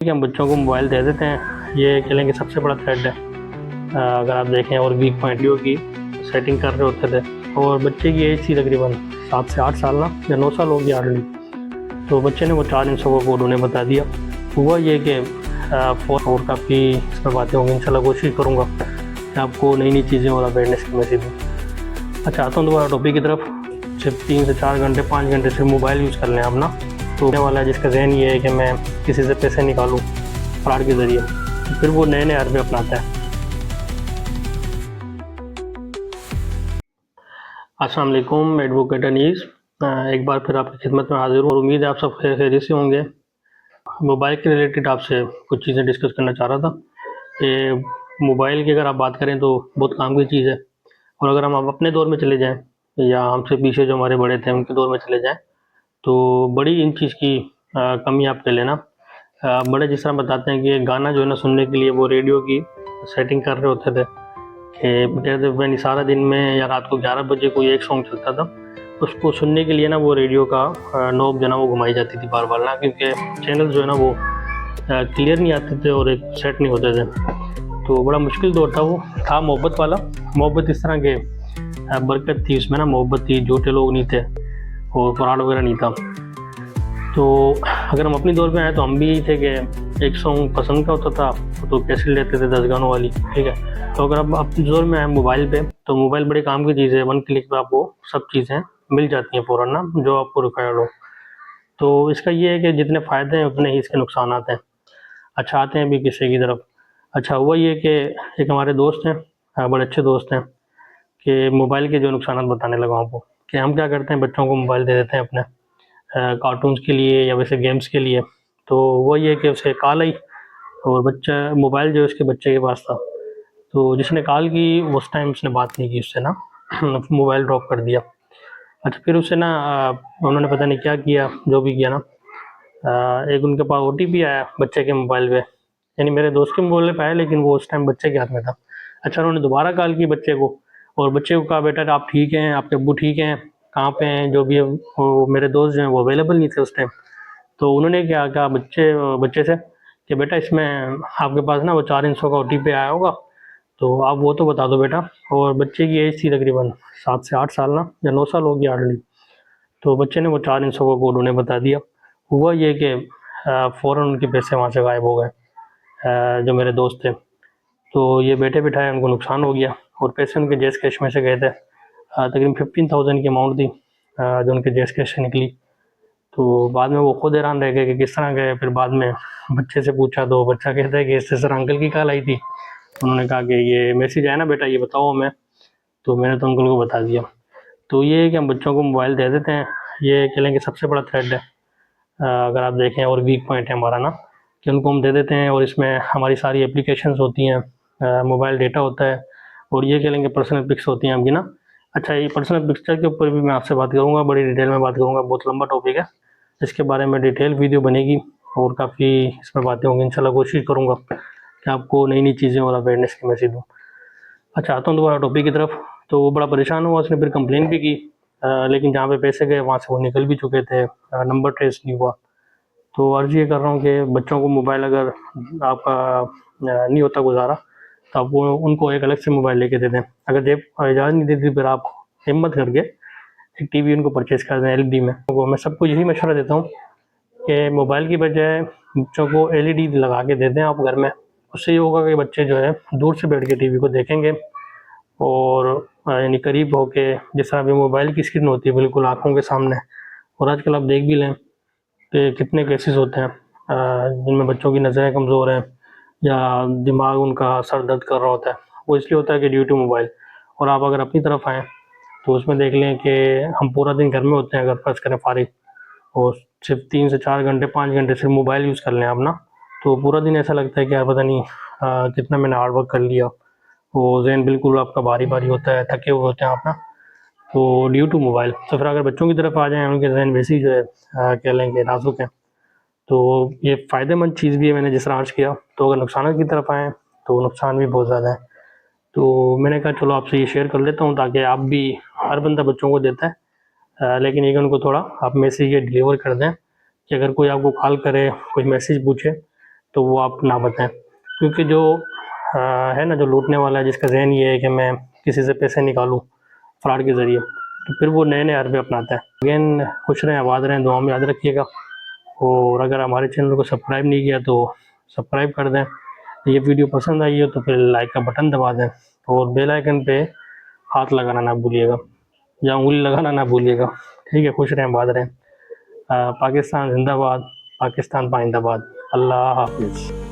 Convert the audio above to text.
कि हम बच्चों को मोबाइल दे देते हैं, ये कहेंगे सबसे बड़ा थ्रेड है। अगर आप देखें और वीक पॉइंट की सेटिंग कर रहे होते थे और बच्चे की एज थी तकरीबन 7 से 8 साल ना, या 9 साल हो गया हार्डली। तो बच्चे ने वो 4 इंचों का कोड उन्हें बता दिया। हुआ ये कि फोन और काफ़ी इसमें बातें होंगी, इंशाल्लाह कोशिश करूँगा कि आपको नई नई चीज़ें और अवेयरनेस की मैसेज दूँ। अच्छा, आता हूँ दोबारा टॉपिक की तरफ। सिर्फ 3 से 4 घंटे 5 घंटे सिर्फ मोबाइल यूज़ कर लें आप ना, तो होने वाला है जिसका ज़हन ये है कि मैं किसी से पैसे निकालूं फ्रॉड के ज़रिए, तो फिर वो नए नए हरबे अपनाता है। अस्सलाम वालेकुम, एडवोकेट अनीस एक बार फिर आपकी खिदमत में हाजिर हूँ और उम्मीद है आप सब खैरियत से होंगे। मोबाइल के रिलेटेड आपसे कुछ चीज़ें डिस्कस करना चाह रहा था कि मोबाइल की अगर आप बात करें तो बहुत काम की चीज़ है, और अगर हम अपने दौर में चले जाएँ या हमसे पीछे जो हमारे बड़े थे उनके दौर में चले जाएँ, तो बड़ी इन चीज़ की कमी आप कह लेना। बड़े जिस तरह बताते हैं कि गाना जो है ना सुनने के लिए वो रेडियो की सेटिंग कर रहे होते थे कि कहते मैंने सारा दिन में या रात को 11 बजे कोई एक सॉन्ग चलता था, उसको सुनने के लिए ना वो रेडियो का नॉब जो है ना वो घुमाई जाती थी बार बार ना, क्योंकि चैनल जो है ना वो क्लियर नहीं आते थे और एक सेट नहीं होते थे। तो बड़ा मुश्किल दौर था, वो था मोहब्बत वाला। मोहब्बत इस तरह के बरकत थी उसमें ना, मोहब्बत थी, झूठे लोग नहीं थे और फ्रॉड वगैरह नहीं था। तो अगर हम अपनी दौर पे आए तो हम भी थे कि एक सॉन्ग पसंद का होता था तो कैसेट लेते थे 10 गानों वाली, ठीक है। तो अगर आप अपनी दौर में आए मोबाइल पे, तो मोबाइल बड़े काम की चीज़ है, 1 क्लिक पे आपको सब चीज़ें मिल जाती हैं फ़ौरन ना, जो आपको रिक्वायर्ड हो। तो इसका ये है कि जितने फ़ायदे हैं उतने ही इसके नुकसानात हैं। अच्छा, आते हैं अभी किस्से की तरफ। अच्छा, हुआ ये कि एक हमारे दोस्त हैं, बड़े अच्छे दोस्त हैं, कि मोबाइल के जो नुकसानात बताने लगा आपको कि हम क्या करते हैं, बच्चों को मोबाइल दे देते हैं अपने कार्टून्स के लिए या वैसे गेम्स के लिए। तो वो ये कि उसे कॉल आई और बच्चा मोबाइल जो है उसके बच्चे के पास था, तो जिसने कॉल की उस टाइम उसने बात नहीं की उससे ना, मोबाइल ड्रॉप कर दिया। अच्छा, फिर उससे ना उन्होंने पता नहीं क्या किया, जो भी किया ना, एक उनके पास ओटीपी आया बच्चे के मोबाइल पे, यानी मेरे दोस्त के मोबाइल पे आया लेकिन वो उस टाइम बच्चे के हाथ में था। अच्छा, उन्होंने दोबारा कॉल की बच्चे को और बच्चे को कहा, बेटा आप ठीक हैं, आपके अब्बू ठीक हैं, कहाँ पे हैं, जो भी है। वो मेरे दोस्त जो हैं वो अवेलेबल नहीं थे उस टाइम। तो उन्होंने क्या कहा बच्चे से कि बेटा इसमें आपके पास ना वो 4 इंचों का ओटीपी आया होगा, तो आप वो तो बता दो बेटा। और बच्चे की एज थी तकरीबन 7 से 8 साल ना, या 9 साल हो गया हार्डली। तो बच्चे ने वो 4 इंचों का कोड उन्हें बता दिया। हुआ ये कि फ़ौरन उनके पैसे वहाँ से गायब हो गए, जो मेरे दोस्त थे। तो ये बैठे बिठाए उनको नुकसान हो गया और पैसे उनके जैज़ कैश में से गए थे। तकरीबन 15,000 की अमाउंट थी जो उनके जैज़ कैश से निकली। तो बाद में वो खुद हैरान रह गए कि किस तरह गए। फिर बाद में बच्चे से पूछा तो बच्चा कहता है कि इससे सर अंकल की कॉल आई थी, उन्होंने कहा कि ये मैसेज आया ना बेटा, ये बताओ हमें। तो मैंने तो अंकल को बता दिया। तो ये है कि हम बच्चों को मोबाइल दे देते हैं, ये कह लें कि सबसे बड़ा थ्रेड है। अगर आप देखें और वीक पॉइंट है हमारा ना, कि उनको हम दे देते हैं और इसमें हमारी सारी एप्लीकेशंस होती हैं, मोबाइल डेटा होता है, और ये कह लेंगे पर्सनल पिक्स होती हैं आपकी ना। अच्छा, ये पर्सनल पिक्चर के ऊपर भी मैं आपसे बात करूँगा, बड़ी डिटेल में बात करूँगा, बहुत लंबा टॉपिक है, इसके बारे में डिटेल वीडियो बनेगी और काफ़ी इसमें बातें होंगी। इंशाल्लाह कोशिश करूँगा कि आपको नई नई चीज़ें और अवेयरनेस की मैसेज दूँ। अच्छा, आता हूँ दोबारा टॉपिक की तरफ। तो वो बड़ा परेशान हुआ, उसने फिर कंप्लेन भी की, लेकिन जहाँ पे पैसे गए वहाँ से वो निकल भी चुके थे, नंबर ट्रेस नहीं हुआ। तो अर्ज़ ये कर रहा हूँ कि बच्चों को मोबाइल अगर आपका नहीं होता गुजारा, तो आप वो उनको एक अलग से मोबाइल लेके दे दें। अगर जेब इजाज़त नहीं देती, फिर आप हिम्मत करके एक टीवी उनको परचेज़ कर दें एलईडी में। वो मैं सबको यही मशवरा देता हूँ कि मोबाइल की बजाय बच्चों को एलईडी लगा के दे दें आप घर में। उससे ये होगा कि बच्चे जो है दूर से बैठ के टीवी को देखेंगे और यानी करीब होके, जिस तरह अभी मोबाइल की स्क्रीन होती है बिल्कुल आँखों के सामने। और आजकल आप देख भी लें कि कितने केसेस होते हैं जिनमें बच्चों की नज़रें कमज़ोर हैं या दिमाग उनका सर दर्द कर रहा होता है। वो इसलिए होता है कि ड्यू टू मोबाइल। और आप अगर अपनी तरफ आएँ तो उसमें देख लें कि हम पूरा दिन घर में होते हैं, अगर फ़र्ज़ करें फारिग, और सिर्फ 3 से 4 घंटे 5 घंटे सिर्फ मोबाइल यूज़ कर लें आप ना, तो पूरा दिन ऐसा लगता है कि यार पता नहीं कितना मैंने हार्ड वर्क कर लिया। वो ज़हन बिल्कुल आपका भारी भारी होता है, थके हुए होते हैं आप ना, तो ड्यू टू मोबाइल। तो फिर अगर बच्चों की तरफ आ जाएँ, उनके ज़हन वैसे ही जो है कह लें कि नाजुक हैं। तो ये फ़ायदेमंद चीज़ भी है, मैंने जिस तरह अर्ज़ किया। तो अगर नुकसानात की तरफ आएँ तो नुकसान भी बहुत ज़्यादा है। तो मैंने कहा चलो आपसे ये शेयर कर लेता हूँ, ताकि आप भी, हर बंदा बच्चों को देता है, लेकिन ये कि उनको थोड़ा आप मैसेज ये डिलीवर कर दें कि अगर कोई आपको कॉल करे, कोई मैसेज पूछे, तो वो आप ना बताएं, क्योंकि जो है ना, जो लूटने वाला है, जिसका जहन ये है कि मैं किसी से पैसे निकालूं फ्रॉड के ज़रिए, तो फिर वो नए नए हरबे अपनाता है। अगेन खुश रहें, आबाद रहें, दुआ में याद रखिएगा। और अगर हमारे चैनल को सब्सक्राइब नहीं किया तो सब्सक्राइब कर दें। ये वीडियो पसंद आई हो तो फिर लाइक का बटन दबा दें और बेल आइकन पे हाथ लगाना ना भूलिएगा या उंगली लगाना ना भूलिएगा। ठीक है, खुश रहें, आबाद रहें। पाकिस्तान जिंदाबाद, पाकिस्तान पाइंदाबाद। अल्लाह हाफिज़।